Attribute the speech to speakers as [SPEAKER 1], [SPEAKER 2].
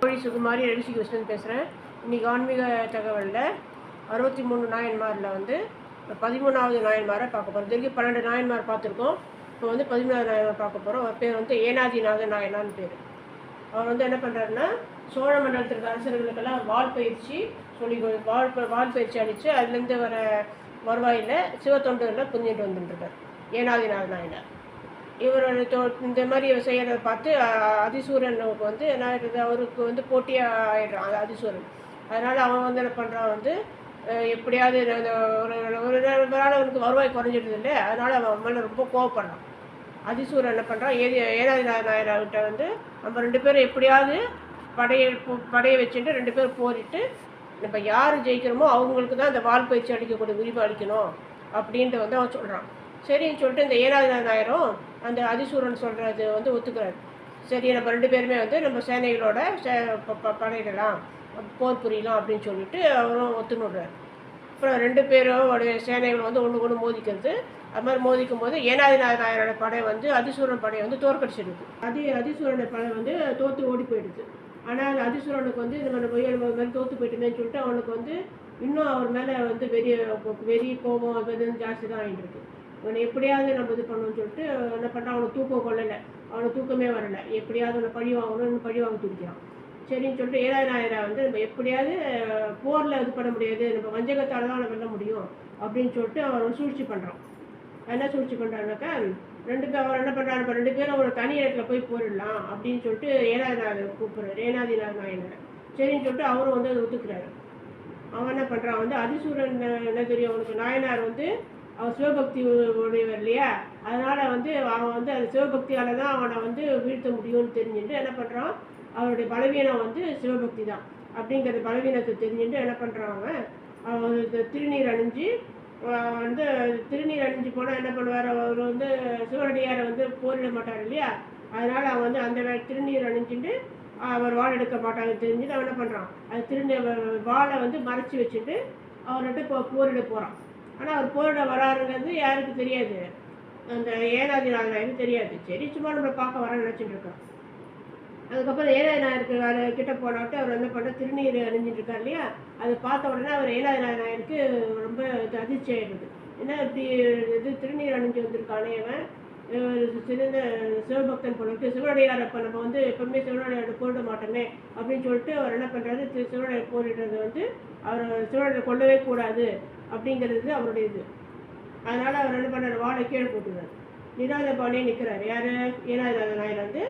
[SPEAKER 1] ஆவடி சுகுமாரி எழுச்சி கிருஷ்ணன் பேசுகிறேன். இன்றைக்கி ஆன்மீக தகவலில் 63 நாயன்மாரில் வந்து 13வது நாயன்மாரை பார்க்க போகிறோம். இதுவரைக்கும் 12 நாயன்மார் பார்த்துருக்கோம். இப்போ வந்து 13வது நாயன்மார் பார்க்க போகிறோம். அவர் பேர் வந்து ஏனாதிநாத நாயனான்னு பேர். அவர் வந்து என்ன பண்ணுறாருன்னா, சோழ மண்டலத்திற்கு அரசர்களுக்கெல்லாம் வால் பயிற்சி வால் பயிற்சி அளித்து அதுலேருந்து வர வருவாயில் சிவத்தொண்டரில் புரிஞ்சிட்டு வந்துட்டுருக்கார் ஏனாதிநாத நாயனார். இவரோட இந்த மாதிரி செய்கிறத பார்த்து அதிசூரனுக்கு வந்து என்ன ஆகிடுறது, அவருக்கு வந்து போட்டியாக ஆகிடுறான் அதிசூரன். அதனால் அவன் வந்து என்ன பண்ணுறான் வந்து எப்படியாவது ஒரு நாள் அவனுக்கு வருவாய் குறைஞ்சிடுது இல்லை, அதனால் அவன் மேலே ரொம்ப கோவப்படுறான். அதிசூரன் என்ன பண்ணுறான், ஏனாதிநாத நாயனார்கிட்ட வந்து நம்ம 2 பேரும் எப்படியாவது படையை வச்சுட்டு 2 பேரும் போரிட்டு நம்ம யார் ஜெயிக்கிறோமோ அவங்களுக்கு தான் இந்த வால் பயிற்சி அளிக்கக்கூடிய உரிமை அளிக்கணும் அப்படின்ட்டு வந்து அவன் சொல்கிறான். சரின்னு சொல்லிட்டு இந்த ஏனாதிநாத நாயரும் அந்த அதிசூரன் சொல்கிறது வந்து ஒத்துக்கிறார். சரி, நம்ம 2 பேருமே வந்து நம்ம சேனைகளோட படையிடலாம், போர் புரியலாம் அப்படின்னு சொல்லிட்டு அவரும் ஒத்துணுடுறார். அப்புறம் 2 பேரோடைய சேனைகள் வந்து ஒன்று மோதிக்கிறது. அது மாதிரி மோதிக்கும் போது ஏனாதிநாத நாயரோட படை வந்து அதிசூரன் படையை வந்து தோற்கடிச்சிடுது. அதிசூரனோட படை வந்து தோற்று ஓடி போயிடுது. ஆனால் அந்த அதிசூரனுக்கு வந்து இந்த மாதிரி தோற்று போயிட்டுமேன்னு சொல்லிட்டு அவனுக்கு வந்து இன்னும் அவர் மேலே வந்து வெறி கோபம் அது ஜாஸ்தி தான் ஆகிட்டு இருக்கு. அவனை எப்படியாவது நம்ம இது பண்ணணும்னு சொல்லிட்டு என்ன பண்ணுறான், அவனுக்கு தூக்கம் கொள்ளலை, அவனுக்கு தூக்கமே வரலை. எப்படியாவது அவனை பழி வாங்கணும், இன்னும் பழி வாங்க துடிக்கிறான். சரின்னு சொல்லிட்டு ஏனாதிநாயரை வந்து நம்ம எப்படியாவது போரில் இது பண்ண முடியாது, நம்ம வஞ்சகத்தால் தான் வெல்ல முடியும் அப்படின்னு சொல்லிட்டு அவன் சூழ்ச்சி பண்ணுறான். என்ன சூழ்ச்சி பண்ணுறான்னாக்கா, அவர் என்ன பண்ணுறாரு, இப்போ 2 பேரும் ஒரு தனி இடத்துல போய் போரிடலாம் அப்படின்னு சொல்லிட்டு ஏனாதிநாதர் கூப்பிட்றாரு, ஏனாதிநாத நாயனர். சரின்னு சொல்லிட்டு அவரும் வந்து அதை ஒத்துக்கிறாரு. அவன் என்ன பண்ணுறான் வந்து அதிசூரன் என்ன தெரியும் அவனுக்கு, நாயனார் வந்து அவன் சிவபக்தி உடையவர் இல்லையா, அதனால் வந்து அவன் வந்து அந்த சிவபக்தியால் தான் அவனை வந்து வீழ்த்த முடியும்னு தெரிஞ்சுட்டு என்ன பண்ணுறான், அவனுடைய பலவீனம் வந்து சிவபக்தி தான் அப்படிங்கிற பலவீனத்தை தெரிஞ்சுட்டு என்ன பண்ணுறான், அவன் திருநீர் அணிஞ்சு வந்து திருநீர் அணிஞ்சு போனால் என்ன பண்ணுவார், அவர் வந்து சிவனடியாரை வந்து போரிட மாட்டார் இல்லையா, அதனால் அவன் வந்து அந்த திருநீர் அணிஞ்சுட்டு அவர் வாள் எடுக்க மாட்டாங்க தெரிஞ்சுட்டு அவன் என்ன பண்ணுறான், அது வாளை வந்து மறைச்சி வச்சுட்டு அவர்கிட்ட போரிட போகிறான். ஆனால் அவர் போரிட வராருங்கிறது யாருக்கு தெரியாது, அந்த ஏனாதிநாத நாயருக்கு தெரியாது. சரி, சும்மா நம்மளை பார்க்க வரேன்னு நினச்சிட்டு இருக்கான். அதுக்கப்புறம் ஏனாதிநாயருக்கு கிட்ட போனாட்டு அவர் என்ன பண்ண திருநீர் அணிஞ்சிட்டு இருக்கார் இல்லையா, அதை பார்த்த உடனே அவர் ஏனாதிநாத நாயருக்கு ரொம்ப அதிர்ச்சி ஆகிடுது. ஏன்னா இப்படி இது திருநீர் அணிஞ்சு வந்திருக்கானே அவன் சிறந்த சிவபக்தன் போல சிவனடியார், அப்போ நம்ம வந்து எப்பவுமே சிவனடியாரை போரிட மாட்டோமே அப்படின்னு சொல்லிட்டு அவர் என்ன பண்ணுறாரு, சிவனடியார் போரிடுறது வந்து அவர் சிவனடியாரை கொல்லவே கூடாது அப்படிங்கிறது அவருடைய இது. அதனால் அவர் என்ன பண்ணுறாரு, வாழை கீழே போட்டுறாரு. நிராத பாணியே நிற்கிறார். யார், ஏனாதிநாத நாயர் வந்து